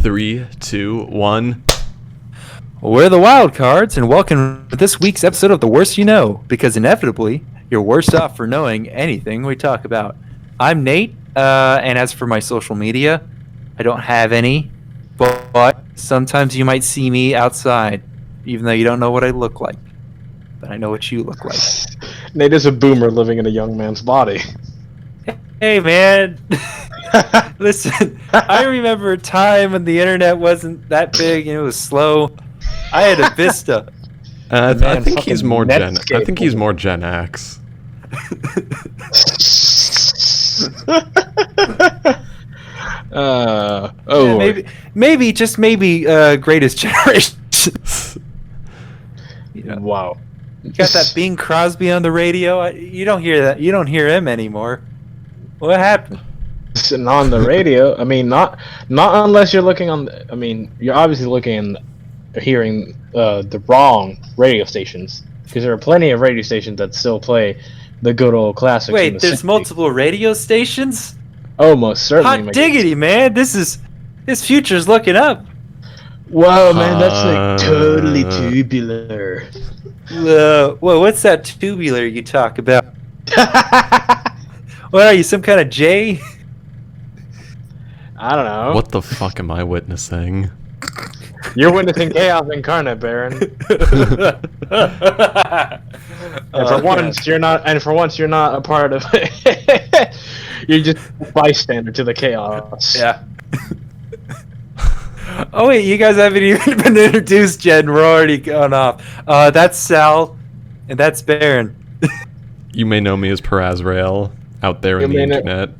3, 2, 1. We're the Wild Cards, and welcome to this week's episode of The Worst You Know, because inevitably, you're worse off for knowing anything we talk about. I'm Nate, and as for my social media, I don't have any, but sometimes you might see me outside, even though you don't know what I look like. But I know what you look like. Nate is a boomer living in a young man's body. Hey, man. Listen, I remember a time when the internet wasn't that big and it was slow. I had a Vista. I think he's more Gen. I think he's more Gen X. Maybe greatest generation. Wow. You got that Bing Crosby on the radio. You don't hear that. You don't hear him anymore. What happened? And on the radio, I mean, not unless you're looking on. I mean, you're obviously looking and hearing the wrong radio stations, because there are plenty of radio stations that still play the good old classics. Wait, there's 60s. Multiple radio stations? Oh, most certainly. Hot diggity, man! This future's looking up. Whoa, man, that's like totally tubular. Well, what's that tubular you talk about? What are you, some kind of J? I don't know. What the fuck am I witnessing? You're witnessing chaos incarnate, Baron. And for once, you're not a part of it. You're just a bystander to the chaos. Yeah. Oh wait, you guys haven't even been introduced yet, and we're already gone off. That's Sal, and that's Baron. You may know me as Perazrael out there in the internet.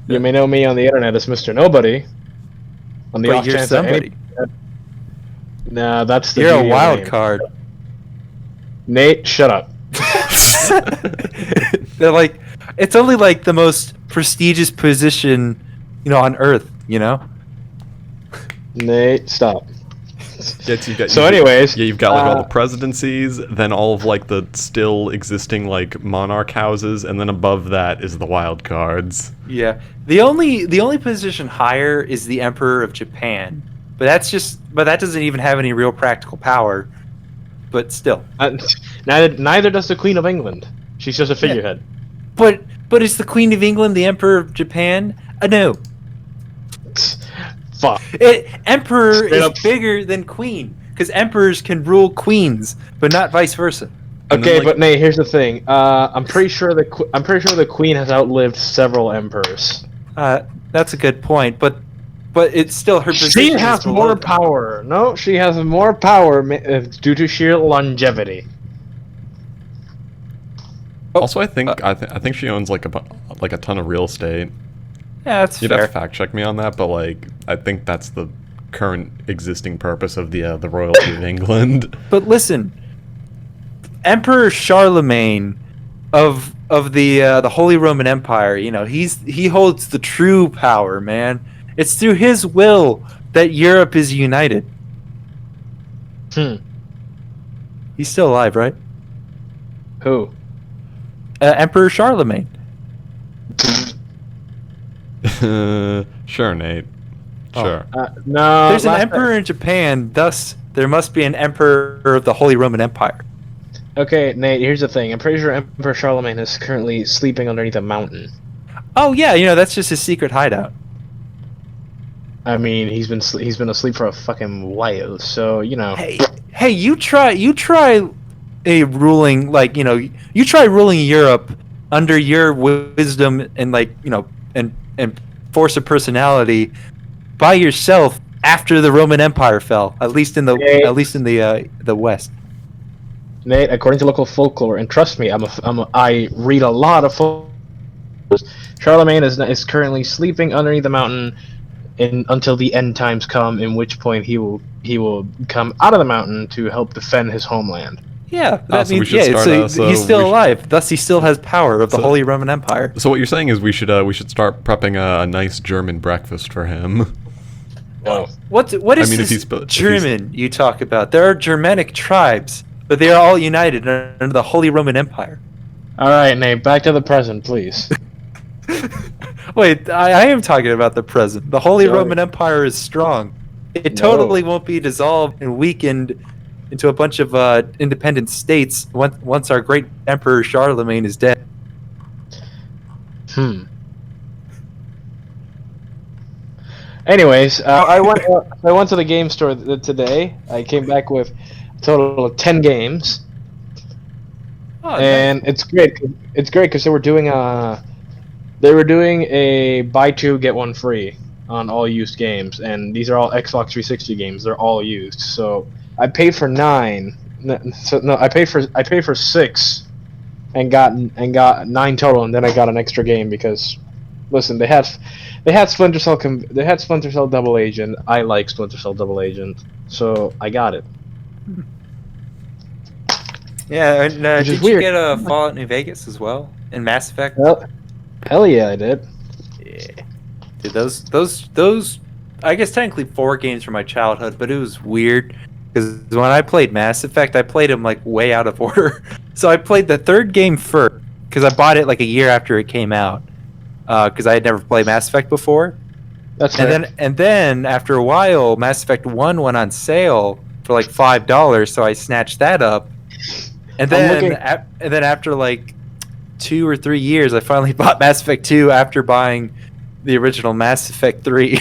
You may know me on the internet as Mr. Nobody. On the off chance somebody. Nah, that's the. You're a wild card. Nate, shut up. They're like, it's only like the most prestigious position, on Earth. Nate, stop. Anyways, you've got like all the presidencies, then all of like the still existing like monarch houses, and then above that is the wild cards. Yeah, the only position higher is the Emperor of Japan, but that doesn't even have any real practical power. But still, neither does the Queen of England. She's just a figurehead. Yeah. But is the Queen of England the Emperor of Japan? No. Fuck. Emperor is bigger than queen, because emperors can rule queens, but not vice versa. Okay, but Nate, here's the thing. I'm pretty sure the queen has outlived several emperors. That's a good point, but it's still her position. She has more power. No, she has more power due to sheer longevity. Also, I think she owns like a ton of real estate. Yeah, that's You'd fair. have to fact check me on that, but like I think that's the current existing purpose of the royalty of England. But listen, Emperor Charlemagne of the Holy Roman Empire, he holds the true power, man. It's through his will that Europe is united. He's still alive, right? Who? Emperor Charlemagne. Sure, Nate. Sure. No. There's an emperor in Japan, thus there must be an emperor of the Holy Roman Empire. Okay, Nate, here's the thing. I'm pretty sure Emperor Charlemagne is currently sleeping underneath a mountain. Oh yeah, that's just his secret hideout. I mean, he's been asleep for a fucking while, so Hey, you try a ruling you try ruling Europe under your wisdom and and force of personality by yourself after the Roman Empire fell, at least in the West. Nate, according to local folklore, and trust me, I read a lot of folklore. Charlemagne is currently sleeping underneath the mountain until the end times come, in which point he will come out of the mountain to help defend his homeland. Yeah, that means he's still alive. Thus, he still has power of the Holy Roman Empire. So what you're saying is we should start prepping a nice German breakfast for him. Wow. What is this German you talk about? There are Germanic tribes, but they are all united under the Holy Roman Empire. All right, Nate, back to the present, please. Wait, I am talking about the present. The Holy Sorry. Roman Empire is strong. It No. totally won't be dissolved and weakened into a bunch of independent states once our great Emperor Charlemagne is dead. Anyways, I went to the game store today. I came back with a total of 10 games, Oh, and it's great. It's great because they were doing a buy two get one free on all used games, and these are all Xbox 360 games. They're all used. So I paid for 9. I paid for 6, and got 9 total, and then I got an extra game because, listen, they had Splinter Cell they had Splinter Cell Double Agent. I like Splinter Cell Double Agent, so I got it. Yeah, and Which did is you weird. get a Fallout New Vegas as well? And Mass Effect? Well, hell yeah, I did. Yeah. Dude, those, I guess technically 4 games from my childhood, but it was weird because when I played Mass Effect, I played them like way out of order. So I played the 3rd game first because I bought it like a year after it came out because I had never played Mass Effect before. That's fair. And then after a while, Mass Effect 1 went on sale for like $5, so I snatched that up. And then after like 2 or 3 years, I finally bought Mass Effect 2 after buying the original Mass Effect 3.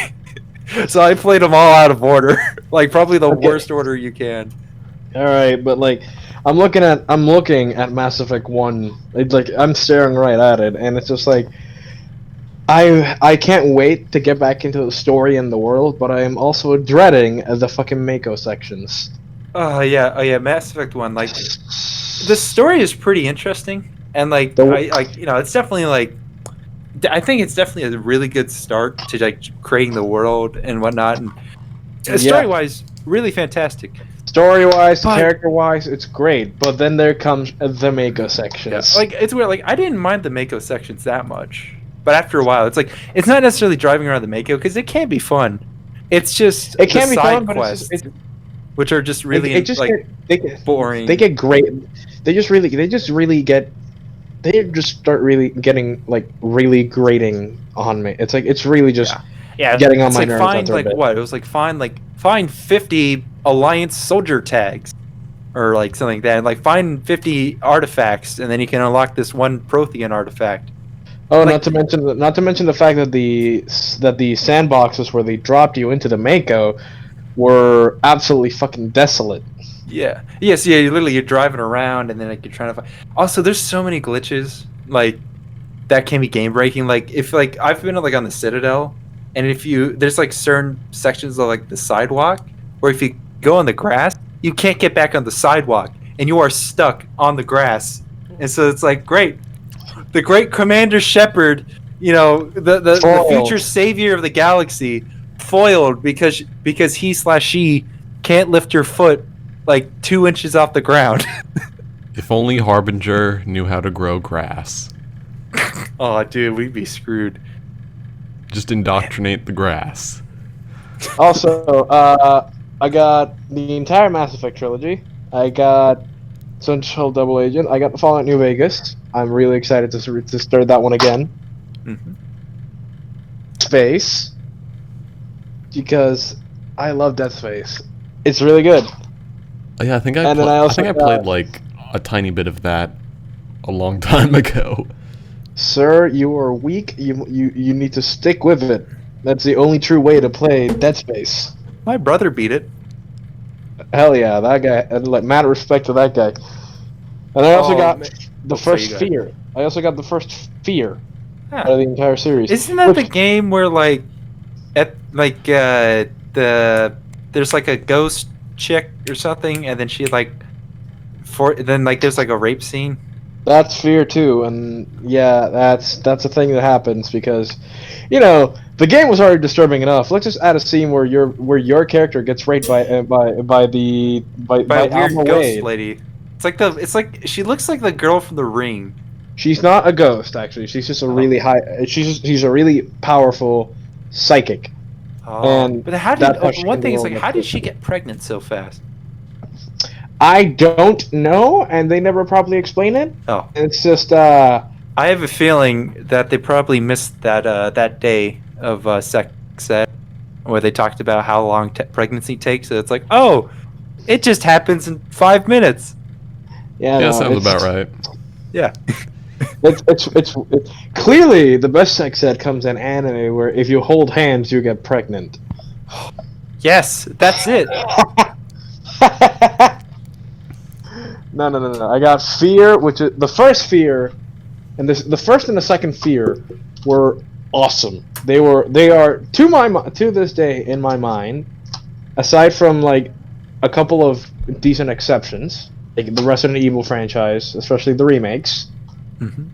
So I played them all out of order, like probably the worst order you can. All right, but like, I'm looking at Mass Effect 1. It's like I'm staring right at it, and it's just like, I can't wait to get back into the story and the world, but I am also dreading the fucking Mako sections. Oh yeah, Mass Effect 1. Like, the story is pretty interesting, and like, it's definitely like, I think it's definitely a really good start to like creating the world and whatnot, and story-wise, really fantastic. Story-wise, character-wise, it's great, but then there comes the Mako sections. Yeah, like, it's weird. Like, I didn't mind the Mako sections that much, but after a while, it's like it's not necessarily driving around the Mako because it can be fun. It's just it can be side fun, quests, but which are just really boring. They get great. They just start really getting like really grating on me. It's like it's really just getting on my nerves. Find like what it was like find 50 Alliance soldier tags or like something like that. And, like find 50 artifacts, and then you can unlock this one Prothean artifact. Oh, like, not to mention the fact that the sandboxes where they dropped you into the Mako were absolutely fucking desolate. Yeah. Yes. Yeah. You're driving around, and then like you're trying to find. Also, there's so many glitches like that can be game breaking. Like if like I've been like on the Citadel, and if there's like certain sections of like the sidewalk, where if you go on the grass, you can't get back on the sidewalk, and you are stuck on the grass. And so it's like great. The great Commander Shepard, the future savior of the galaxy, foiled because he/she can't lift your foot like 2 inches off the ground. If only Harbinger knew how to grow grass. Oh, dude, we'd be screwed. Just indoctrinate the grass. Also, I got the entire Mass Effect trilogy. I got Central Double Agent. I got Fallout New Vegas. I'm really excited to start that one again. Mm-hmm. Space, because I love Dead Space. It's really good. Yeah, I think I played like a tiny bit of that a long time ago. Sir, you are weak. You need to stick with it. That's the only true way to play Dead Space. My brother beat it. Hell yeah, that guy. And like, mad respect to that guy. And I also got the first Fear. I also got the first Fear out of the entire series. Isn't that the game where like, there's like a ghost chick or something, and then she there's like a rape scene? That's Fear too, and yeah, that's a thing that happens because, the game was already disturbing enough. Let's just add a scene where your character gets raped by a weird ghost lady. It's like she looks like the girl from The Ring. She's not a ghost, actually. She's just a really she's a really powerful psychic. Oh, and but how did she get pregnant so fast? I don't know, and they never properly explain it. Oh, it's just I I have a feeling that they probably missed that day of sex ed where they talked about how long pregnancy takes. So it's like, oh, it just happens in 5 minutes. Yeah, Yeah, no, sounds about right. Yeah. it's clearly the best sex ed comes in anime where if you hold hands you get pregnant. Yes, that's it. No. I got Fear, which is the first Fear, and the first and the second Fear were awesome. They are to this day in my mind, aside from like a couple of decent exceptions, like the Resident Evil franchise, especially the remakes. Mhm.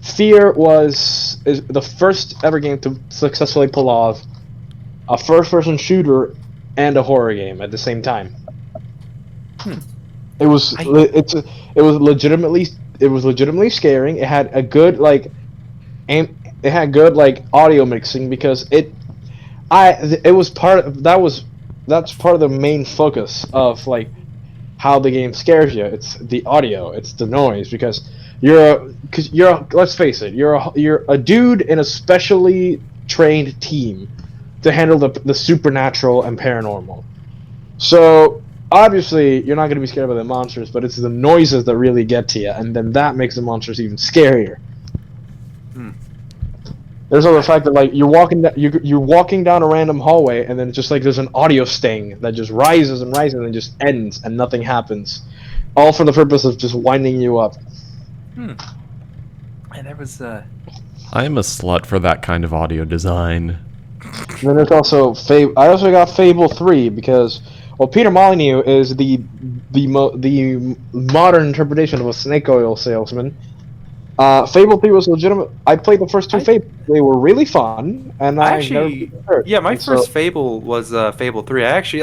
Fear is the first ever game to successfully pull off a first-person shooter and a horror game at the same time. It was legitimately scaring. It had a good it had good like audio mixing because that's part of the main focus of like how the game scares you. It's the audio, it's the noise because let's face it, you're a dude in a specially trained team to handle the supernatural and paranormal. So obviously you're not going to be scared by the monsters, but it's the noises that really get to you, and then that makes the monsters even scarier. There's also the fact that like you're walking down a random hallway, and then it's just like there's an audio sting that just rises and rises and just ends, and nothing happens, all for the purpose of just winding you up. And there was I am a slut for that kind of audio design. And then there's also I also got Fable 3 because Peter Molyneux is the modern interpretation of a snake oil salesman. Fable 3 was legitimate. I played the first two Fables. They were really fun, and my first Fable was Fable 3. I actually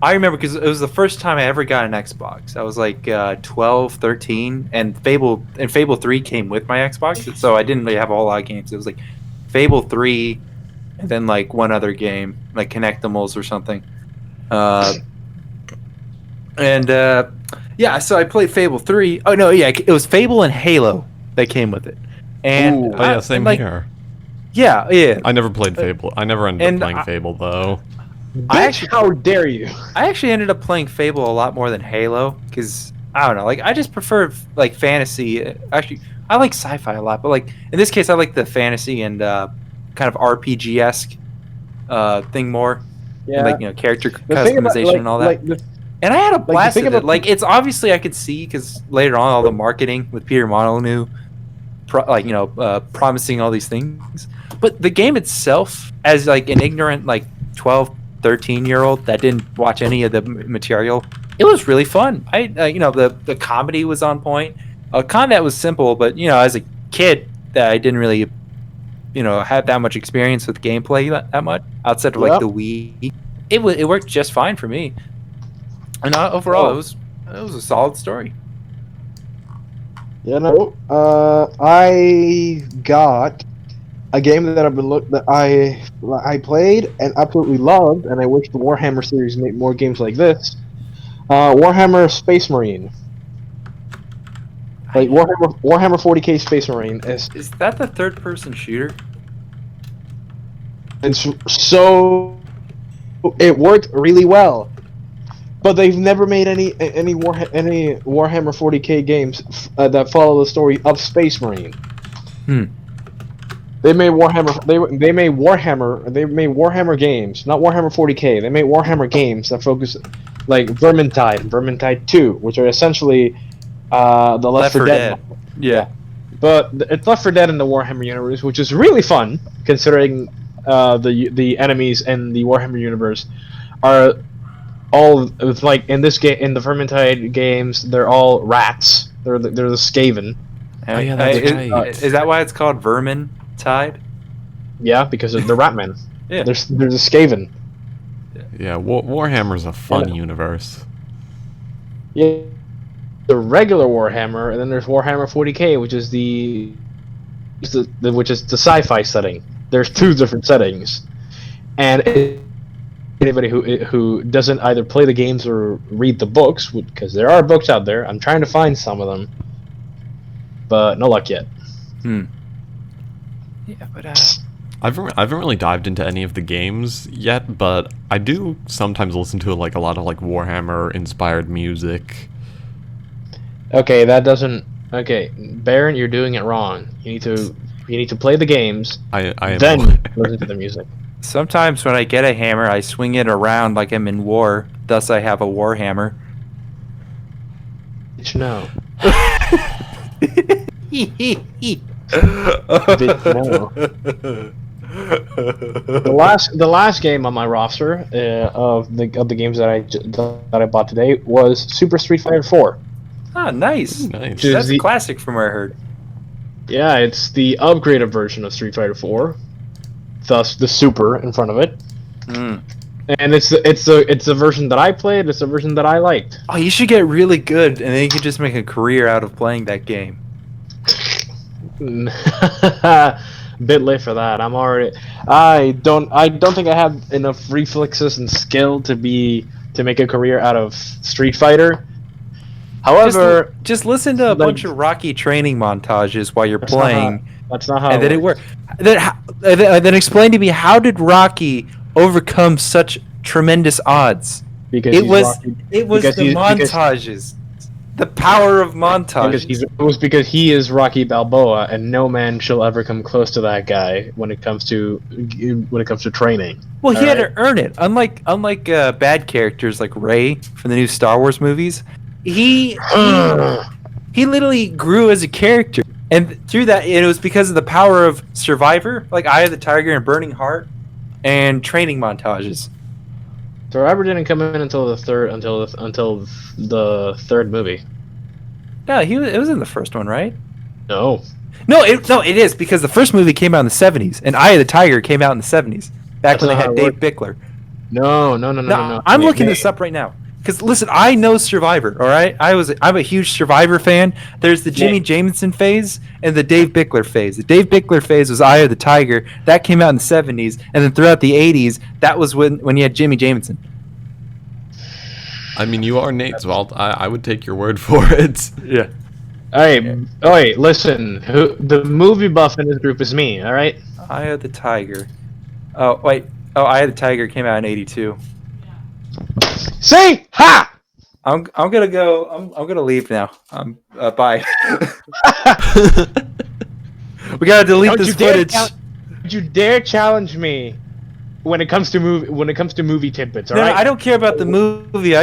I remember because it was the first time I ever got an Xbox. I was like 12, 13, and Fable 3 came with my Xbox, so I didn't really have a whole lot of games. It was like Fable 3, and then like one other game, like Connectimals or something. Yeah, so I played Fable 3. Oh no, yeah, it was Fable and Halo that came with it. And oh yeah, same here. Yeah. I never played Fable. I never ended up playing Fable though. How dare you? I actually ended up playing Fable a lot more than Halo because I don't know, like I just prefer like fantasy. Actually, I like sci-fi a lot, but like in this case, I like the fantasy and kind of RPG-esque thing more. Yeah, and, like character customization and all that. And I had a blast with it. Like it's obviously I could see because later on all the marketing with Peter Molyneux, promising all these things. But the game itself, as like an ignorant like 12, 13-year-old that didn't watch any of the material, it was really fun. The comedy was on point. Combat was simple, but as a kid that I didn't really have that much experience with gameplay that much outside of like the Wii. It worked just fine for me. And overall, it was a solid story. Yeah, no. I got a game that I played and absolutely loved, and I wish the Warhammer series made more games like this. Warhammer Space Marine. Like Warhammer 40k Space Marine is that the third-person shooter? It's so it worked really well. But they've never made any Warhammer 40k games that follow the story of Space Marine. They made Warhammer. They made Warhammer games, not Warhammer 40k. They made Warhammer games that focus, like Vermintide 2, which are essentially the Left 4 Dead. Yeah, but it's Left 4 Dead in the Warhammer universe, which is really fun considering the enemies in the Warhammer universe are. Like in this game, in the Vermintide games, they're all rats. They're the Skaven. Oh yeah, that's right. Is that why it's called Vermintide? Yeah, because they're Ratmen. Yeah, there's a Skaven. Yeah, Warhammer's a fun universe. Yeah, the regular Warhammer, and then there's Warhammer 40k, which is the sci-fi setting. There's two different settings, and anybody who doesn't either play the games or read the books, because there are books out there. I'm trying to find some of them, but no luck yet. Yeah, but I haven't really dived into any of the games yet, but I do sometimes listen to like a lot of like Warhammer inspired music. Okay, that doesn't. Okay, Baron, you're doing it wrong. You need to play the games, I am then listen to the music. sometimes when I get a hammer, I swing it around like I'm in war. Thus, I have a war hammer. Bitch, no. Bitch, Bitch, no. The last game on my roster of the games that I bought today was Super Street Fighter 4. Ah, nice. Nice. That's a classic from what I heard. Yeah, it's the upgraded version of Street Fighter 4, thus the Super in front of it. Mm. And it's the version that I played. It's the version that I liked. Oh, you should get really good, and then you could just make a career out of playing that game. Bit late for that. I don't think I have enough reflexes and skill to make a career out of Street Fighter. However, just listen to a bunch of Rocky training montages while you're playing. That's not how. And then it worked. Then explain to me, how did Rocky overcome such tremendous odds? Because it was the montages, the power of montage. Because he is Rocky Balboa, and no man shall ever come close to that guy when it comes to training. Well, he had to earn it. Unlike bad characters like Rey from the new Star Wars movies, he literally grew as a character, and through that, it was because of the power of Survivor, like Eye of the Tiger and Burning Heart, and training montages. Survivor didn't come in until the third movie. No, it was in the first one, right? No, it is, because the first movie came out in the 70s, and Eye of the Tiger came out in the 70s, back when they had Dave Bickler. No. I'm looking this up right now. Because listen, I know Survivor, all right? I'm a huge Survivor fan. There's the Jimmy Jameson phase and the Dave Bickler phase. The Dave Bickler phase was Eye of the Tiger. That came out in the 70s, and then throughout the 80s, that was when you had Jimmy Jameson. I mean, you are Nate, so I would take your word for it. Yeah. All right, listen. The movie buff in this group is me, all right? Eye of the Tiger. Oh, wait. Oh, Eye of the Tiger came out in 82. See? Ha! I'm gonna go. I'm gonna leave now. Bye. We gotta delete this footage. Don't you dare challenge me when it comes to movie tidbits. All No, right? I don't care about the movie.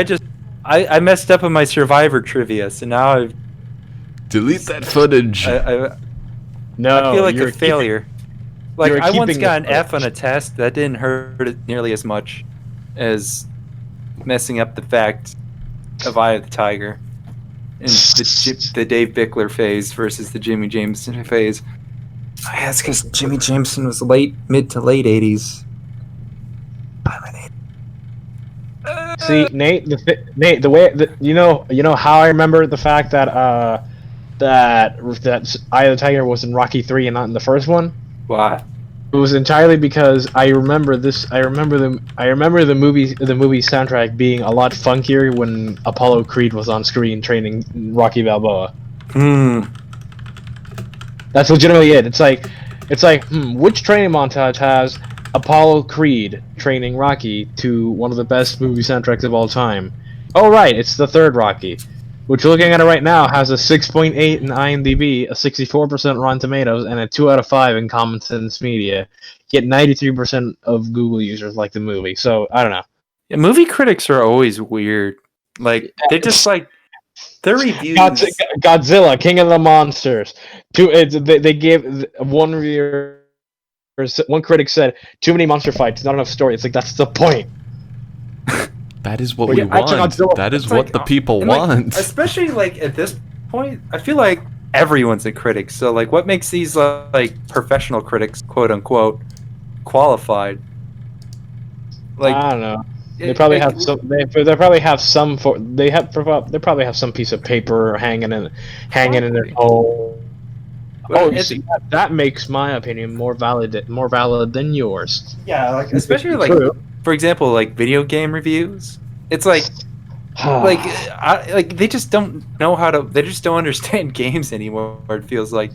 I messed up on my Survivor trivia, so now I've Delete that footage. I No, feel like you're a failure. Like, you're I once keeping got an the F on footage. a test. That didn't hurt it nearly as much as messing up the fact of Eye of the Tiger and the Dave Bickler phase versus the Jimmy Jameson phase. Oh, yeah, it's because Jimmy Jameson was mid to late 80s. See, Nate, the way you know how I remember the fact that that Eye of the Tiger was in Rocky 3 and not in the first one. Why? It was entirely because I remember the movie soundtrack being a lot funkier when Apollo Creed was on screen training Rocky Balboa. That's legitimately it. It's like, which training montage has Apollo Creed training Rocky to one of the best movie soundtracks of all time? Oh right, it's the third Rocky, which looking at it right now has a 6.8 in IMDb, a 64% Rotten Tomatoes, and a 2 out of 5 in Common Sense Media. Yet 93% of Google users like the movie. So I don't know. Yeah, movie critics are always weird. Like, they're just like, their reviews. Godzilla, King of the Monsters. They gave one reviewer. One critic said, "Too many monster fights, not enough story." It's like, that's the point. That is what Well, we yeah, actually, want. Godzilla- That is It's what like- the people and, like, want. especially like at this point, I feel like everyone's a critic. So like, what makes these like professional critics, quote unquote, qualified? Like, I don't know. They probably have some. They probably have some. They probably have some piece of paper hanging in their home. Well, Oh, you it's- see, that makes my opinion more valid than yours. Yeah, like especially like True. for example, like video game reviews. It's like they just don't know how to. They just don't understand games anymore. It feels like.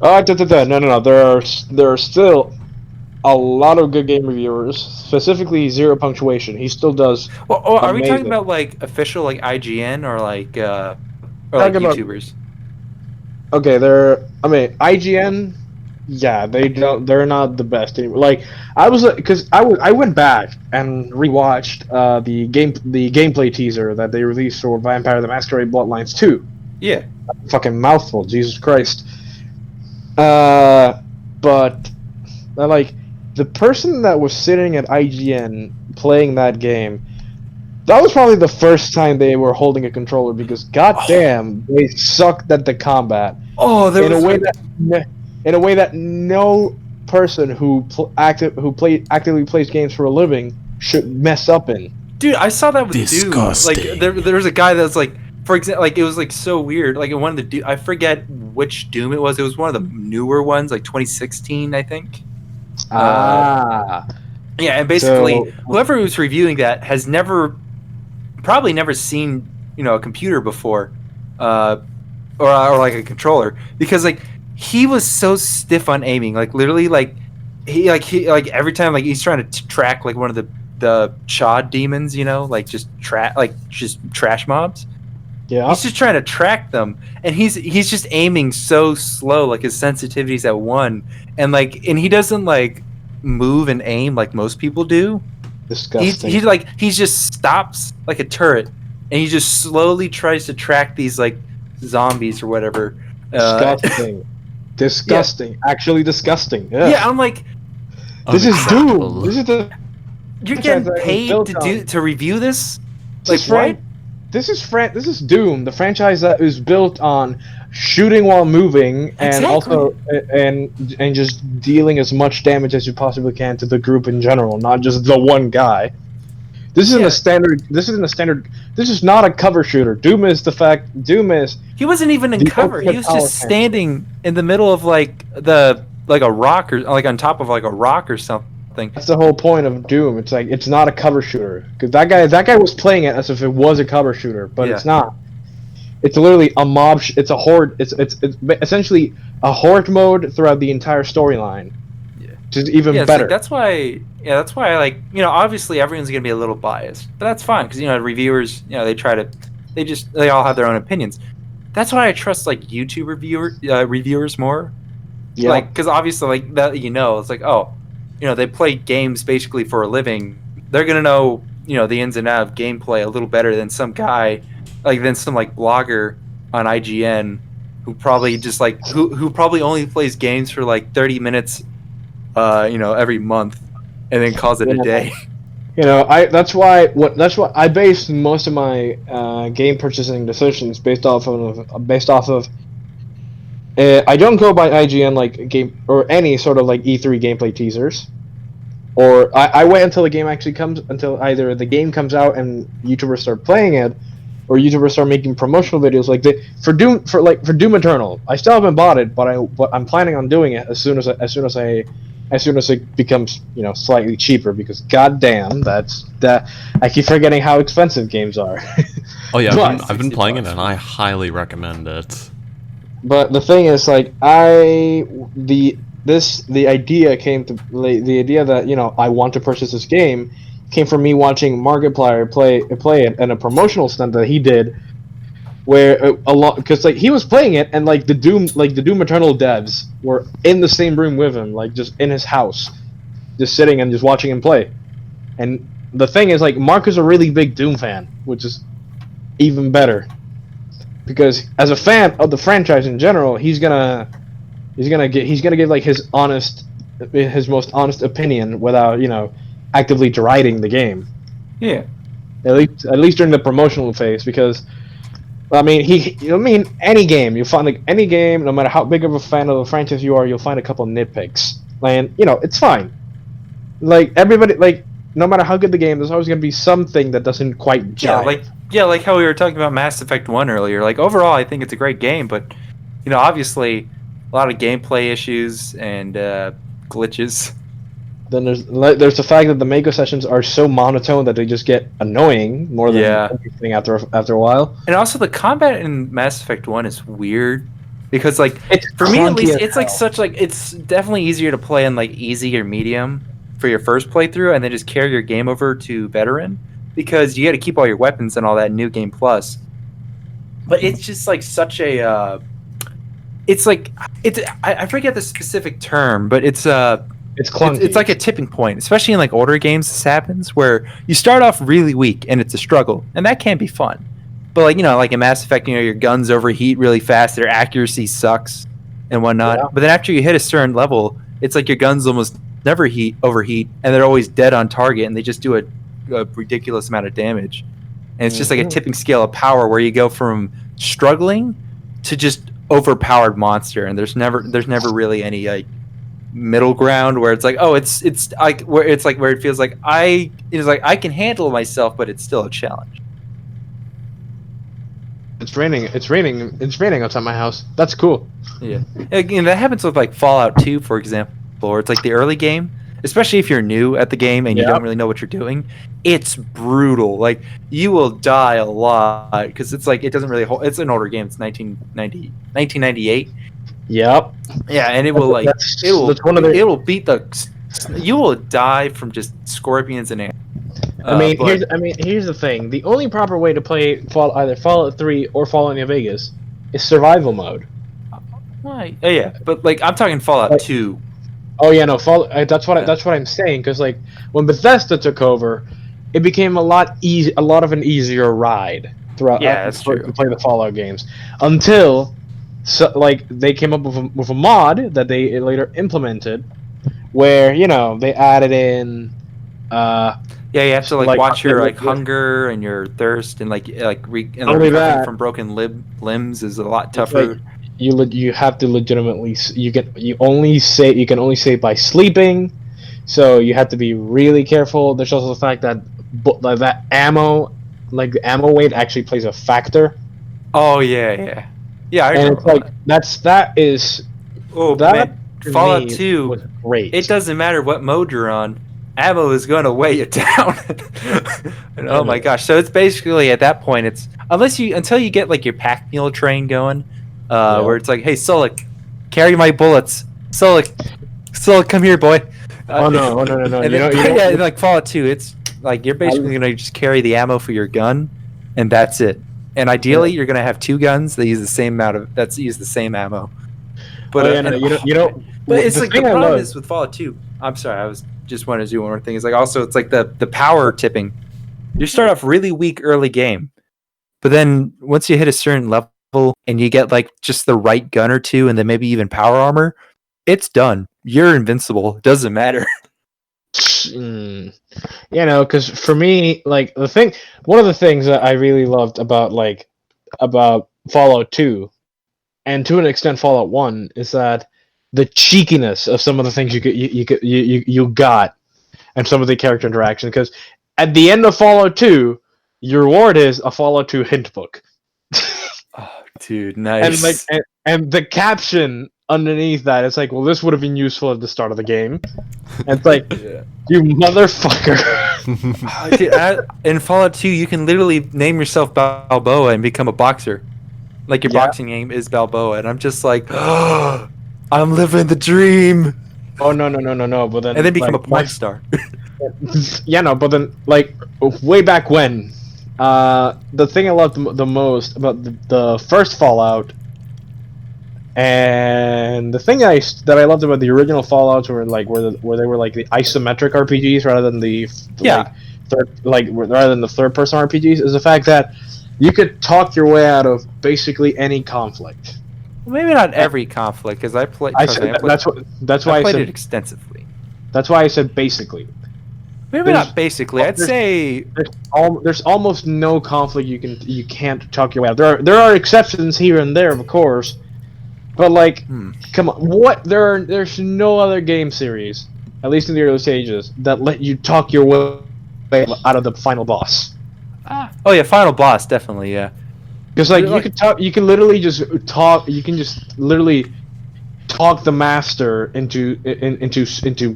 No. There are still a lot of good game reviewers, specifically Zero Punctuation. He still does Well, oh, are we talking amazing. about like official like IGN or like Talking about YouTubers? okay, I mean, IGN. Yeah, they don't. They're not the best anymore. Like I went back and rewatched the gameplay teaser that they released for Vampire the Masquerade Bloodlines 2. Yeah. Fucking mouthful, Jesus Christ. But like the person that was sitting at IGN playing that game, that was probably the first time they were holding a controller because goddamn, they sucked at the combat. Oh, there in was a way that no person who actively plays games for a living should mess up in. dude, I saw that with Disgusting. Doom. Like there was a guy that was like, for example, like it was like so weird. Like in one of the I forget which Doom it was. It was one of the newer ones, like 2016, I think. Yeah, and basically, So- whoever was reviewing that has probably never seen a computer before, or like a controller, because like he was so stiff on aiming, like literally like he every time like he's trying to track like one of the chod demons, like just trash mobs. Yeah. He's just trying to track them, and he's just aiming so slow, like his sensitivity's at 1, and he doesn't like move and aim like most people do. Disgusting. He just stops like a turret, and he just slowly tries to track these like zombies or whatever. Disgusting. Disgusting. Actually disgusting. Yeah. Yeah, I'm like, This is Unacceptable. Doom. This is the you're franchise getting that was paid built to review this? This is Like what? This is Doom, the franchise that is built on shooting while moving and Exactly. also and just dealing as much damage as you possibly can to the group in general, not just the one guy. This isn't Yeah. a standard. This isn't a standard. This is not a cover shooter. Doom is He wasn't even in The cover. He ultimate was power just fantasy. standing in the middle of like a rock, or like on top of like a rock or something. That's the whole point of Doom. It's like it's not a cover shooter because that guy was playing it as if it was a cover shooter, but Yeah. it's not. It's literally a mob. It's a horde. It's essentially a horde mode throughout the entire storyline. Yeah. Which is even Yeah, it's better. like, that's why. Yeah, that's why. Like obviously everyone's gonna be a little biased, but that's fine because reviewers, they all have their own opinions. That's why I trust like YouTube reviewers more. Yeah. Like, because obviously, like that, it's like, oh, they play games basically for a living. They're gonna know, the ins and outs of gameplay a little better than some guy, than some like blogger on IGN, who probably just like who probably only plays games for like 30 minutes, every month, and then calls it a Yeah. day. That's why I base most of my game purchasing decisions based off of. I don't go by IGN like game or any sort of like E3 gameplay teasers, or I wait until the game actually comes, until either the game comes out and YouTubers start playing it, or YouTubers start making promotional videos like for Doom Eternal. I still haven't bought it, but I'm planning on doing it as soon as it becomes slightly cheaper, because goddamn I keep forgetting how expensive games are. Oh yeah, But- I've been playing it $60. and I highly recommend it. But the thing is, like, the idea that I want to purchase this game came from me watching Markiplier play it and a promotional stunt that he did, where a lot, because like he was playing it and like the Doom Eternal devs were in the same room with him, like just in his house, just sitting and just watching him play. And the thing is, like, Mark is a really big Doom fan, which is even better. Because as a fan of the franchise in general, he's gonna give like his most honest opinion without actively deriding the game. Yeah. At least during the promotional phase, because any game you find, like any game, no matter how big of a fan of the franchise you are, you'll find a couple of nitpicks, and it's fine. Like everybody, like no matter how good the game, there's always gonna be something that doesn't quite jive. Like how we were talking about Mass Effect 1 earlier. Like overall, I think it's a great game, but obviously a lot of gameplay issues and glitches. there's the fact that the Mako sessions are so monotone that they just get annoying more than Yeah. anything after a while. And also the combat in Mass Effect 1 is weird because like It's for me at clunky least as it's like hell. such like it's definitely easier to play in like easy or medium for your first playthrough and then just carry your game over to veteran because you got to keep all your weapons and all that in New Game Plus. But it's just like such a it's like I forget the specific term, but it's Clunky. it's like a tipping point, especially in like older games. This happens where you start off really weak and it's a struggle, and that can be fun. But like like in Mass Effect, your guns overheat really fast, their accuracy sucks and whatnot. Yeah. But then after you hit a certain level, it's like your guns almost never overheat, and they're always dead on target, and they just do a ridiculous amount of damage. And it's just like a tipping scale of power where you go from struggling to just overpowered monster, and there's never really any like middle ground where it's like it's like where it feels like I can handle myself, but it's still a challenge. It's raining outside my house. That's cool. Yeah, again, that happens with like Fallout 2, for example, where it's like the early game, especially if you're new at the game and you don't really know what you're doing. It's brutal. Like you will die a lot because it's like it doesn't really hold. It's an older game. It's 1998. Yep. Yeah, and it will like That's it will beat the. You will die from just scorpions and ants. Here's the thing. The only proper way to play either Fallout 3 or Fallout New Vegas is survival mode. Why? Oh, yeah, but like I'm talking Fallout 2. Oh yeah, no, that's what I'm saying. Because like when Bethesda took over, it became a lot of an easier ride throughout. Yeah, that's true. To play the Fallout games until, they came up with a mod that they later implemented, where they added in. Yeah, you have to like watch your like hunger and your thirst and recovering from broken limbs is a lot tougher. You have to legitimately you can only save by sleeping, so you have to be really careful. There's also the fact that that ammo, like the ammo weight, actually plays a factor. Oh yeah. I and it's like that is. Oh that man, Fallout 2 was great. It doesn't matter what mode you're on. Ammo is going to weigh you down. And, oh my gosh! So it's basically at that point, it's until you get like your pack mule train going, where it's like, hey Solik, carry my bullets. Solik, come here, boy. No. And then, like Fallout 2, it's like you're basically going to just carry the ammo for your gun, and that's it. And ideally, you're going to have two guns that use the same ammo. But But it's like the problem is with Fallout 2. I'm sorry, I just wanted to do one more thing. It's like also it's like the power tipping. You start off really weak early game, but then once you hit a certain level and you get like just the right gun or two, and then maybe even power armor, it's done. You're invincible. It doesn't matter. Because for me, like one of the things that I really loved about Fallout 2, and to an extent Fallout 1, is that the cheekiness of some of the things you got, and some of the character interaction. Because at the end of Fallout 2, your reward is a Fallout 2 hint book. Oh, dude, nice. And the caption underneath that, it's like, well, this would have been useful at the start of the game. And it's like, you motherfucker. Dude, in Fallout 2, you can literally name yourself Balboa and become a boxer. Like your boxing name is Balboa, and I'm just like, oh, I'm living the dream. Oh no! But then and then become a porn star. But then way back when, the thing I loved the most about the first Fallout, and the thing that I loved about the original Fallouts were where they were like the isometric RPGs rather than the third person RPGs, is the fact that you could talk your way out of basically any conflict. Well, maybe not every conflict, because I played. That's why I played said it extensively. That's why I said basically. Maybe not basically. I'd say there's almost no conflict you can't talk your way out. There are exceptions here and there, of course, but come on, there's no other game series, at least in the early stages, that let you talk your way out of the final boss. Oh yeah, final boss definitely, yeah. Because you can literally just talk talk the master into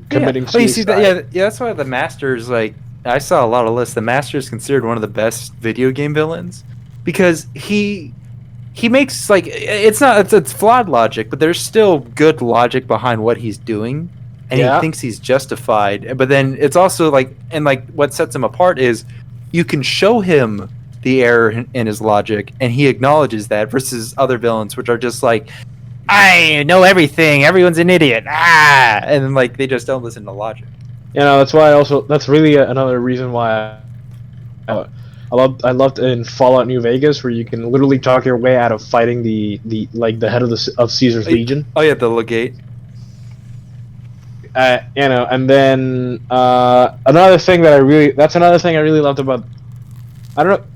committing Oh, you see suicide. that? Yeah, that's why the Master's like. I saw a lot of lists. The Master is considered one of the best video game villains because he makes like it's flawed logic, but there's still good logic behind what he's doing, and he Yeah. thinks he's justified. But then it's also like, and like what sets him apart is you can show him the error in his logic, and he acknowledges that. Versus other villains, which are just like, I know everything. Everyone's an idiot. And then like they just don't listen to logic. That's why that's really another reason why I loved in Fallout New Vegas where you can literally talk your way out of fighting the head of Caesar's Legion. Oh yeah, the legate. And then another thing I really loved about, I don't know,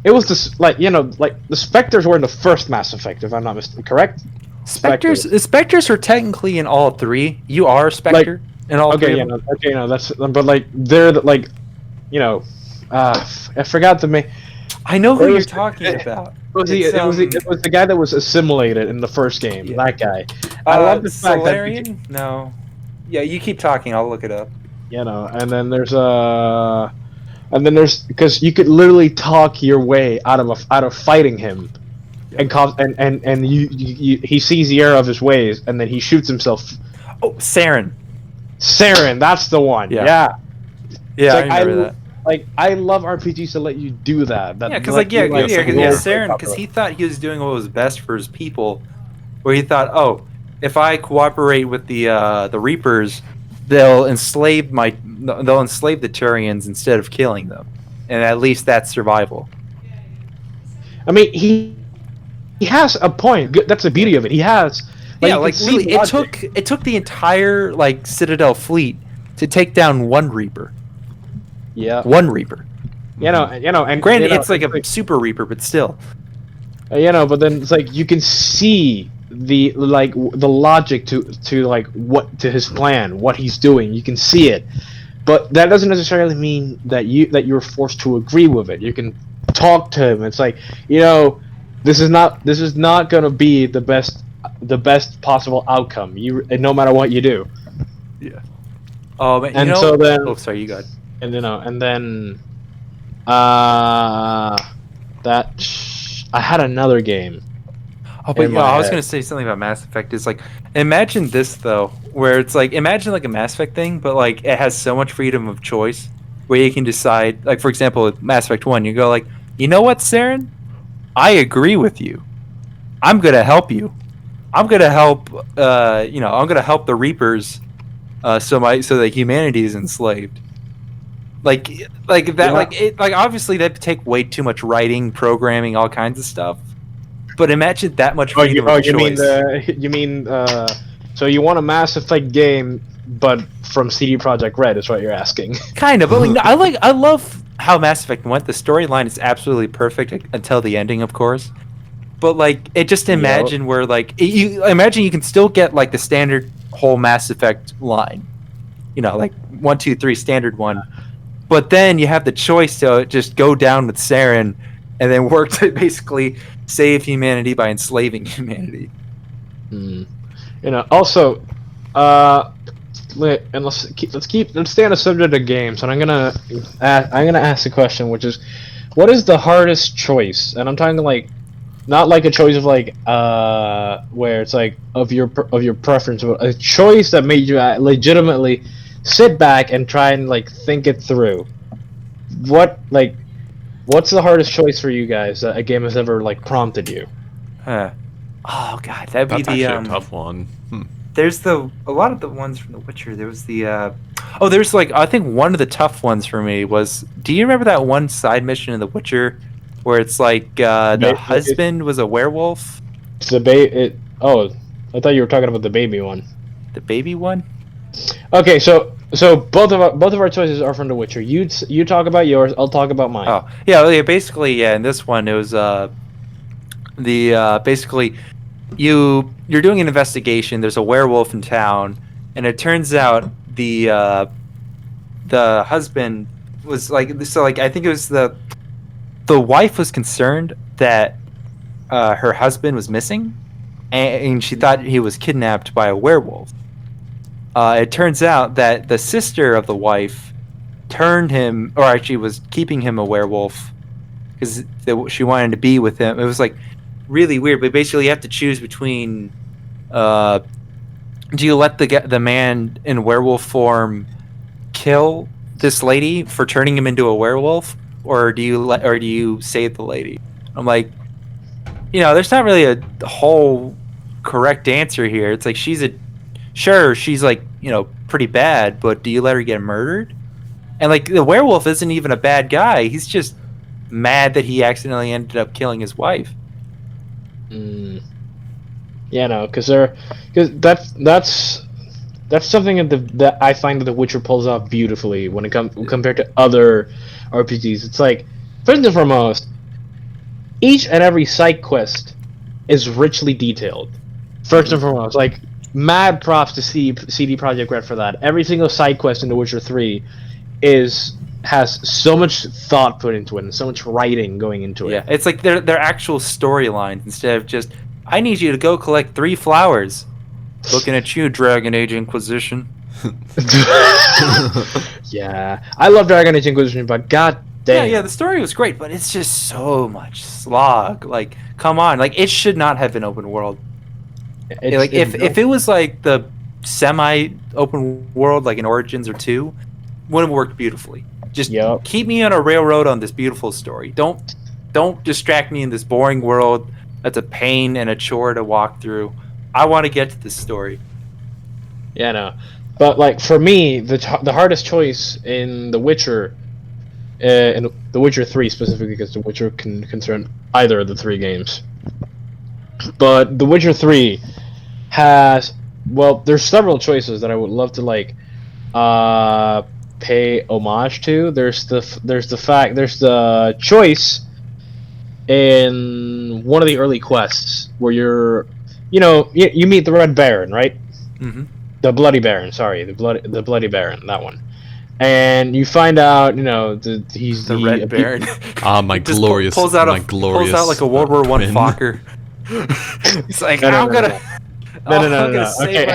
it was this like the Spectres were in the first Mass Effect, if I'm not mistaken, correct? Spectres are technically in all three. You are a Spectre in all three. That's, but like they're like, I forgot the name. I know who you're talking about. It was the guy that was assimilated in the first game. Yeah. That guy. I love the fact Solarian? No. Yeah, you keep talking. I'll look it up. And then there's because you could literally talk your way out of fighting him, and he sees the error of his ways, and then he shoots himself. Oh, Saren, that's the one. Yeah. I remember that. Like, I love RPGs to let you do that. Because Saren, because he thought he was doing what was best for his people, where he thought, oh, if I cooperate with the Reapers, they'll enslave the Turians instead of killing them, and at least that's survival. I mean, he has a point. That's the beauty of it. He has. Really, it took the entire Citadel fleet to take down one Reaper. Yeah, one Reaper. And granted, it's like a super Reaper, but still. But then it's like you can see the logic to his plan, what he's doing. You can see it, but that doesn't necessarily mean that you're forced to agree with it. You can talk to him. It's like, this is not gonna be the best possible outcome. No matter what you do. Yeah. So then. Oh, sorry, you got. And then I had another game. Oh, but I was gonna say something about Mass Effect. Is like, imagine this though, where it's like, imagine like a Mass Effect thing, but like it has so much freedom of choice, where you can decide. Like, for example, with Mass Effect 1, you go like, you know what, Saren, I agree with you. I'm gonna help you. I'm gonna help. I'm gonna help the Reapers, so that humanity is enslaved. Like that, obviously that'd take way too much writing, programming, all kinds of stuff. But imagine that much freedom of choice. So you want a Mass Effect game, but from CD Projekt Red is what you're asking. Kind of, but I love how Mass Effect went. The storyline is absolutely perfect until the ending, of course. But imagine where you can still get the standard whole Mass Effect line, 1, 2, 3 standard one. But then you have the choice to just go down with Saren and then work to basically save humanity by enslaving humanity. Also, and let's stay on the subject of games. And I'm gonna ask a question, which is, what is the hardest choice? And I'm talking not like a choice of where it's of your preference, but a choice that made you legitimately sit back and try and think it through. What's the hardest choice for you guys that a game has ever prompted you? Oh god, that'd be actually a tough one. There's a lot of the ones from The Witcher. There was there's I think one of the tough ones for me was, do you remember that one side mission in The Witcher where it's the husband was a werewolf? It's the oh, I thought you were talking about the baby one. The baby one? Okay, so both of our choices are from The Witcher. You talk about yours. I'll talk about mine. Oh yeah, basically in this one it was basically you're doing an investigation. There's a werewolf in town, and it turns out the husband was I think it was the wife was concerned that her husband was missing, and she thought he was kidnapped by a werewolf. It turns out that the sister of the wife turned him, or actually was keeping him a werewolf because she wanted to be with him. It was like really weird, but basically you have to choose between do you let the man in werewolf form kill this lady for turning him into a werewolf, or do you save the lady? I'm like, there's not really a whole correct answer here. It's like she's like, pretty bad, but do you let her get murdered? And like the werewolf isn't even a bad guy. He's just mad that he accidentally ended up killing his wife. Yeah, no, because that's something that I find that The Witcher pulls off beautifully when it comes compared to other RPGs. It's like, first and foremost, each and every side quest is richly detailed. First and foremost, like, mad props to CD Projekt Red for that. Every single side quest in The Witcher 3 has so much thought put into it and so much writing going into it. Yeah, it's like they're actual storylines instead of just, I need you to go collect 3 flowers. Looking at you, Dragon Age Inquisition. Yeah, I love Dragon Age Inquisition, but god damn. Yeah, the story was great, but it's just so much slog. Like, come on, like it should not have been open world. If it was like the semi-open world, like in Origins or 2, would have worked beautifully. Just keep me on a railroad on this beautiful story. Don't distract me in this boring world that's a pain and a chore to walk through. I want to get to this story. Yeah, no. But like for me, the hardest choice in The Witcher, in The Witcher 3 specifically, because The Witcher can concern either of the 3 games. But The Witcher 3 has, well, there's several choices that I would love to like pay homage to. There's the choice in one of the early quests where you meet the Red Baron, right? Mm-hmm. The Bloody Baron, sorry, the Bloody Baron, that one. And you find out, he's the Red Baron. My glorious, pulls out like a World War I Fokker. He's like, I'm gonna. No. Okay,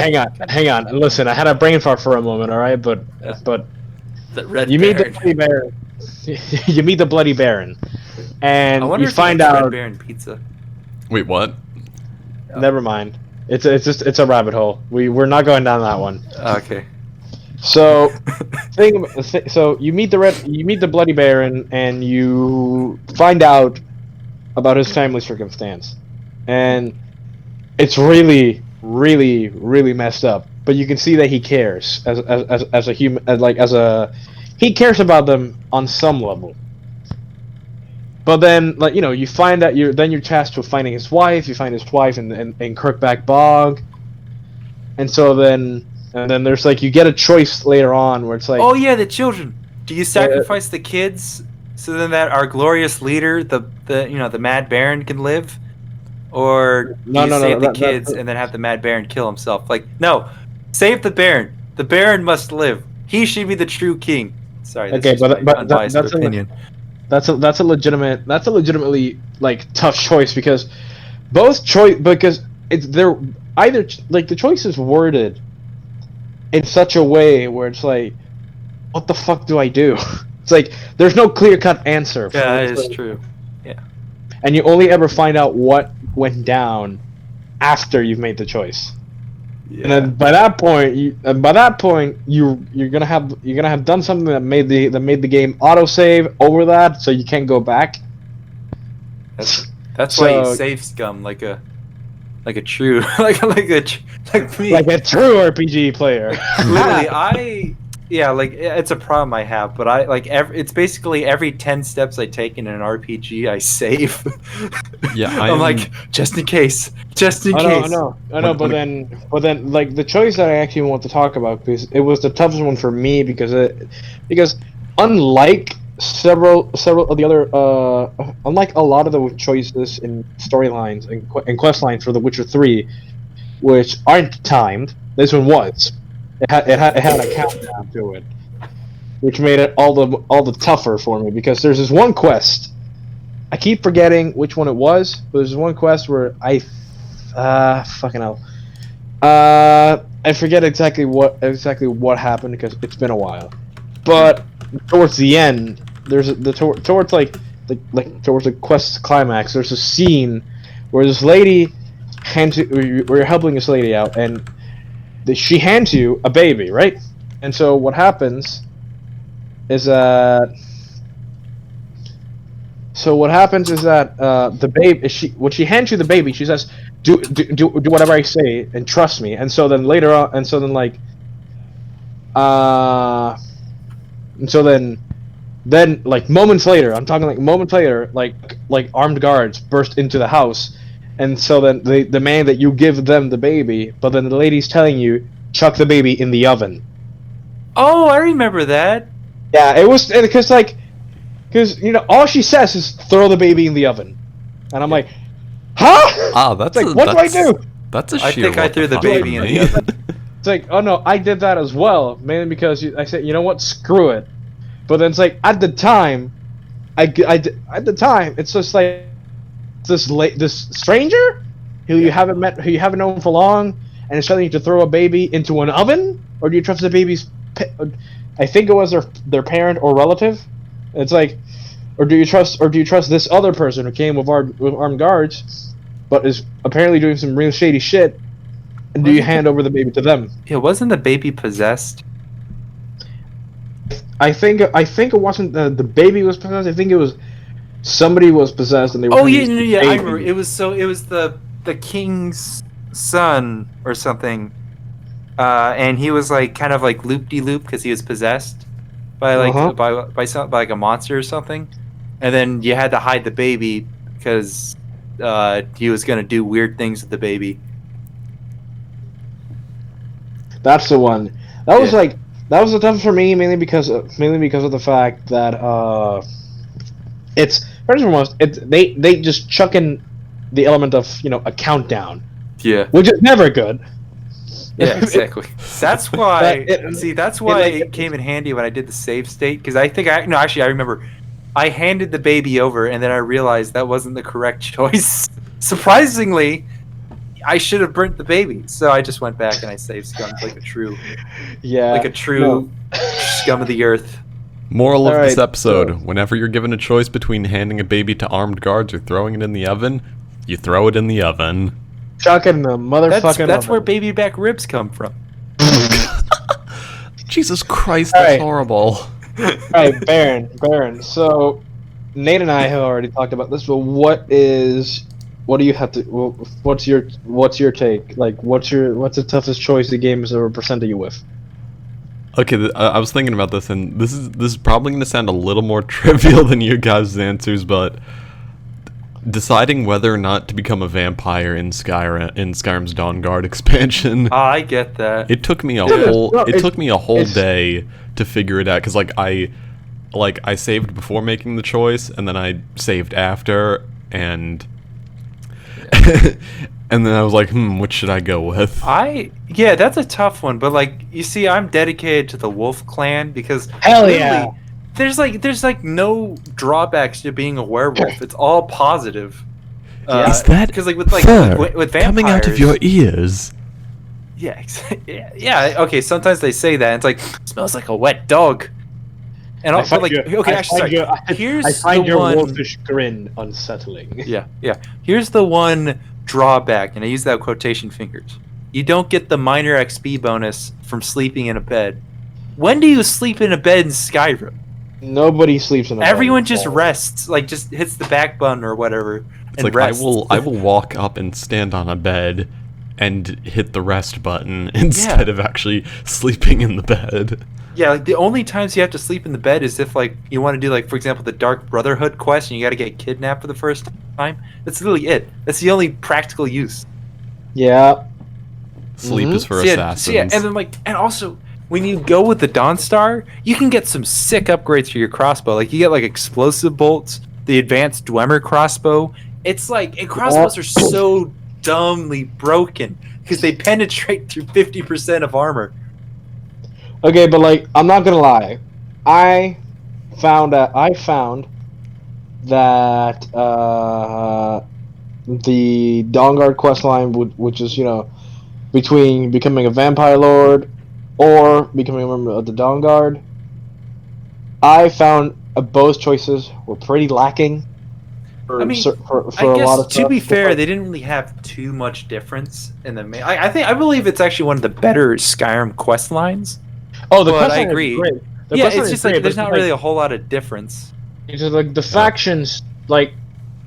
hang on. Listen, I had a brain fart for a moment, all right, but the Red you Baron. meet the Bloody Baron. You meet the Bloody Baron, and I wonder you if find it's out. Red Baron pizza. Wait, what? Never mind. It's a rabbit hole. We're not going down that one. Okay. So, so you meet the Bloody Baron, and you find out about his family circumstance, and it's really, really, really messed up. But you can see that he cares as a human, he cares about them on some level. But then, you find that you're tasked with finding his wife. You find his wife in Kirkback Bog, and so then there's you get a choice later on where it's like, oh yeah, the children. Do you sacrifice the kids so then that our glorious leader, the Mad Baron, can live, or do you save the kids and then have the Mad Baron kill himself? Like, no, save the Baron. The Baron must live. He should be the true king. Sorry. Okay, but that's opinion. That's a legitimately tough choice because it's they're either the choice is worded in such a way where it's like, what the fuck do I do? It's like there's no clear-cut answer. Yeah, that is true. Yeah. And you only ever find out what went down after you've made the choice. Yeah. And then by that point, you're gonna have done something that made the game autosave over that, so you can't go back. That's why you save scum like a true like me. Like a true RPG player. Literally, it's a problem I have, but it's basically every 10 steps I take in an RPG, I save. Yeah, I'm like, just in case. I know, but then the choice that I actually want to talk about, because it was the toughest one for me because unlike several of the other unlike a lot of the choices in storylines and quest lines for The Witcher 3, which aren't timed, this one was. It had a countdown to it, which made it all the tougher for me because there's this one quest. I keep forgetting which one it was, but there's one quest where I fucking hell. I forget exactly what happened because it's been a while. But towards the end, towards towards the quest climax, there's a scene where this lady where you're helping this lady out, and she hands you a baby, right? And so what happens is that the baby, when she hands you the baby, she says, do whatever I say and trust me. And so then later on, and so then like moments later, I'm talking like moments later, like armed guards burst into the house, and so then they demand that you give them the baby, but then the lady's telling you chuck the baby in the oven. Oh, I remember that. Yeah, it was because all she says is throw the baby in the oven, and I'm like, huh? Ah, that's it's like, what do I do? That's a I sheer think I what threw the fuck baby in me. the oven. It's like, oh no, I did that as well, mainly because I said, you know what, screw it. But then it's like at the time, it's just like this stranger who you haven't met, who you haven't known for long, and is telling you to throw a baby into an oven, or do you trust the baby's? I think it was their parent or relative. It's like, or do you trust this other person who came with armed guards, but is apparently doing some real shady shit? And do you hand over the baby to them? Yeah, wasn't the baby possessed? I think it wasn't the baby was possessed. I think it was somebody was possessed, and they were. Oh yeah, I remember. It was the king's son or something, and he was like kind of like loop-de-loop because he was possessed by like by like a monster or something, and then you had to hide the baby because he was gonna do weird things with the baby. That's the one. That was that was the toughest for me, mainly because of the fact that it's first and foremost they just chuck in the element of a countdown. Yeah. Which is never good. Yeah, exactly. That's why. That's why it came in handy when I did the save state, because I think I remember I handed the baby over and then I realized that wasn't the correct choice. Surprisingly, I should have burnt the baby, so I just went back and I saved scum like a true scum of the earth. Moral of this episode: whenever you're given a choice between handing a baby to armed guards or throwing it in the oven, you throw it in the oven. Chuck it in the motherfucking That's oven. where baby back ribs come from. Jesus Christ, that's horrible. Alright, Baron. So, Nate and I have already talked about this, but what do you have to? What's your take? Like, what's the toughest choice the game has ever presented you with? Okay, I was thinking about this, and this is probably going to sound a little more trivial than your guys' answers, but deciding whether or not to become a vampire in Skyrim's Dawnguard expansion. Oh, I get that. It took me a whole day to figure it out, because I saved before making the choice, and then I saved after, and and then I was like, what should I go with? Yeah, that's a tough one, but like, you see, I'm dedicated to the Wolf Clan because hell yeah, there's no drawbacks to being a werewolf. It's all positive. Is that because like with vampires coming out of your ears? Yeah, yeah. Okay, sometimes they say that. And it's like smells like a wet dog. And also, I find your wolfish grin unsettling. Yeah. Here's the one drawback, and I use that quotation fingers. You don't get the minor XP bonus from sleeping in a bed. When do you sleep in a bed in Skyrim? Nobody sleeps in a bed. Everyone just rests, like just hits the back button or whatever. It's like rests. I will walk up and stand on a bed and hit the rest button instead of actually sleeping in the bed. Yeah, like the only times you have to sleep in the bed is if like you want to do like, for example, the Dark Brotherhood quest and you got to get kidnapped for the first time. That's literally it. That's the only practical use. Yeah. Sleep is for assassins. And then and also when you go with the Dawnstar, you can get some sick upgrades for your crossbow. Like you get like explosive bolts, the advanced Dwemer crossbow. It's like, and crossbows are so dumbly broken because they penetrate through 50% of armor. Okay, but like, I'm not gonna lie. I found that the Dawnguard questline, which is between becoming a vampire lord or becoming a member of the Dawnguard. I found both choices were pretty lacking. I mean, For I a guess lot of to be stuff. fair, they didn't really have too much difference in the main. I believe it's actually one of the better Skyrim quest lines. Oh, the But questline I is agree. great. The Yeah, questline it's is just great, like but there's not really a whole lot of difference. it's just like the factions. Like,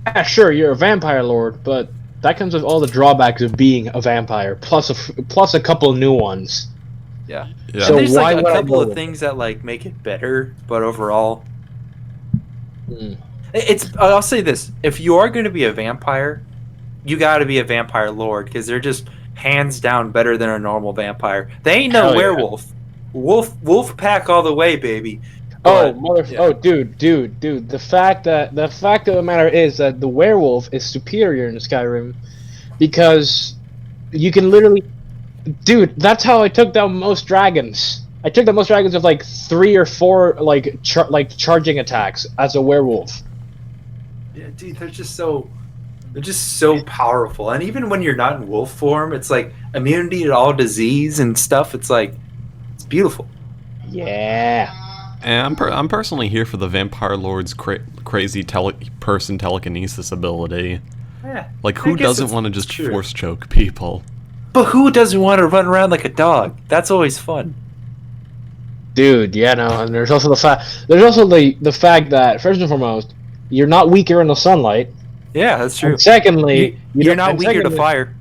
yeah, sure, you're a vampire lord, but that comes with all the drawbacks of being a vampire, plus a couple new ones. Yeah. Yeah. So And there's why like a would I couple go of with things that like make it better, but overall, Mm. it's. I'll say this: if you are going to be a vampire, you got to be a vampire lord because they're just hands down better than a normal vampire. They ain't no Hell yeah. werewolf. Wolf pack all the way, baby. Oh, But, yeah. Oh, dude. The fact of the matter is that the werewolf is superior in Skyrim because you can literally, dude. That's how I took down most dragons. I took down most dragons with like 3 or 4 like charging attacks as a werewolf. Yeah, dude, they're just so powerful. And even when you're not in wolf form, it's like immunity to all disease and stuff. It's like it's beautiful. Yeah. And I'm personally here for the Vampire Lord's crazy person telekinesis ability. Yeah. Like, I who guess doesn't it's want to just true. force choke people? But who doesn't want to run around like a dog? That's always fun. Dude, yeah, no, and there's also the fact that first and foremost, you're not weaker in the sunlight. Yeah, that's true. And secondly, You're not weaker to fire.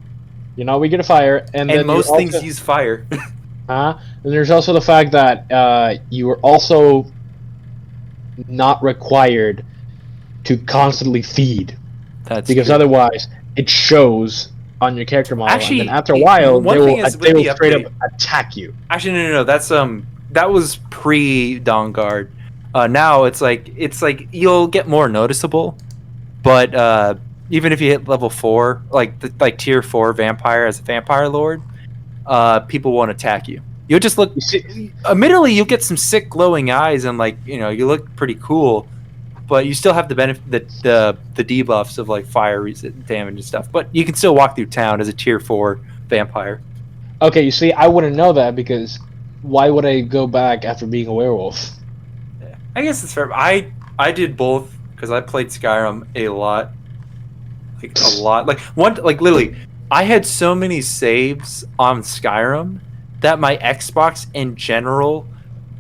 You're not weaker to fire, And and then most you're things also, use fire. and there's also the fact that you are also not required to constantly feed, That's because true. otherwise it shows on your character model, Actually, and then after a while one they thing will, is with they will the straight update- up attack you. Actually, no. That was pre Dawnguard. Now it's like you'll get more noticeable, but even if you hit level 4, like tier 4 vampire as a vampire lord, people won't attack you. You'll just look. You see, Admittedly, you'll get some sick glowing eyes and you look pretty cool, but you still have the benefit the debuffs of like fire damage and stuff. But you can still walk through town as a tier 4 vampire. okay, you see, I wouldn't know that because why would I go back after being a werewolf? Yeah. I guess it's fair. I did both because I played Skyrim a lot, like literally. I had so many saves on Skyrim that my Xbox in general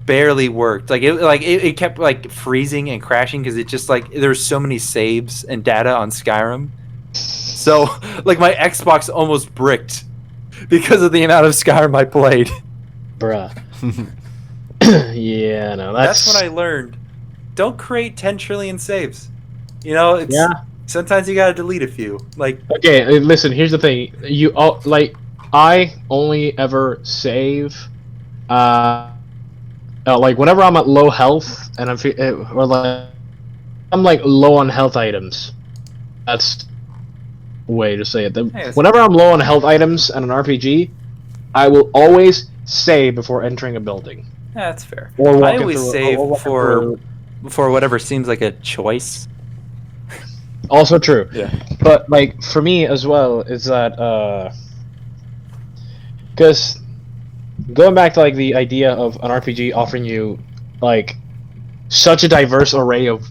barely worked. It kept like freezing and crashing because it just like there's so many saves and data on Skyrim. So like my Xbox almost bricked because of the amount of Skyrim I played. Bruh. Yeah, no, That's when I learned. Don't create 10 trillion saves. It's sometimes you gotta delete a few. Like Okay, listen. Here's the thing. I only ever save, like whenever I'm at low health and I'm like low on health items. That's a way to say it. Whenever I'm low on health items in an RPG, I will always save before entering a building. yeah, that's fair. Or I always save for whatever seems like a choice. Also true. Yeah. But like for me as well is that because going back to like the idea of an RPG offering you like such a diverse array of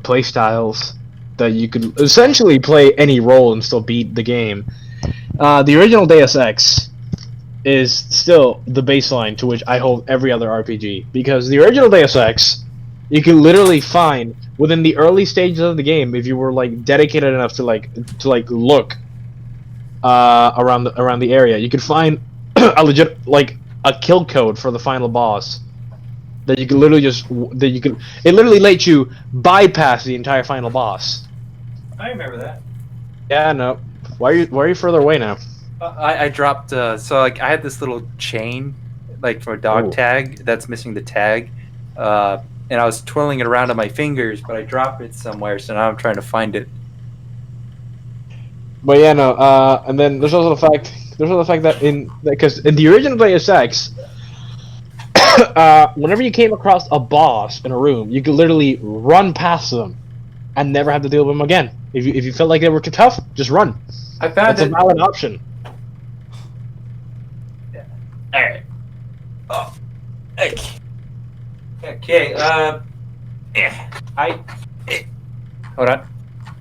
play styles that you could essentially play any role and still beat the game. The original Deus Ex is still the baseline to which I hold every other RPG, because the original Deus Ex you can literally find within the early stages of the game, if you were like dedicated enough to look around the area, you could find a legit a kill code for the final boss that you can literally it literally lets you bypass the entire final boss. I remember that. Yeah, no. Why are you further away now? I dropped so like I had this little chain like for a dog Ooh. tag that's missing the tag, and I was twirling it around on my fingers, but I dropped it somewhere, so now I'm trying to find it. But yeah, no. And then there's also the fact that because in the original Deus Ex, whenever you came across a boss in a room, you could literally run past them and never have to deal with them again. If you felt like they were too tough, just run. I found That's a valid option. All right. Oh. Okay. Hold on.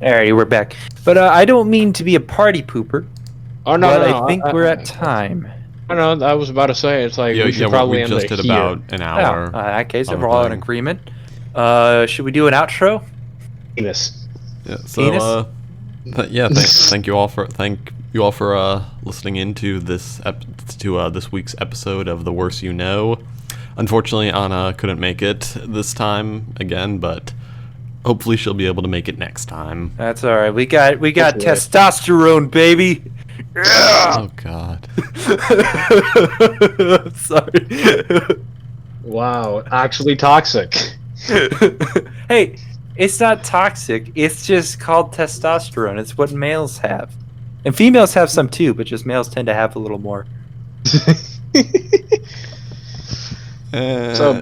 Alrighty, we're back. But I don't mean to be a party pooper. Oh no, but no, I think we're at time. I know. I was about to say it's like we should we probably end just it did here. about an hour. In that case, if of we're all in thing. agreement, should we do an outro? Penis. Yeah, so Penis? thank you all for listening into this this week's episode of The Worst You Know. Unfortunately, Anna couldn't make it this time again, but hopefully she'll be able to make it next time. That's all right. We got Hopefully. testosterone, baby. Oh God. Sorry. Wow, actually toxic. Hey, it's not toxic. It's just called testosterone. It's what males have. And females have some too, but just males tend to have a little more. So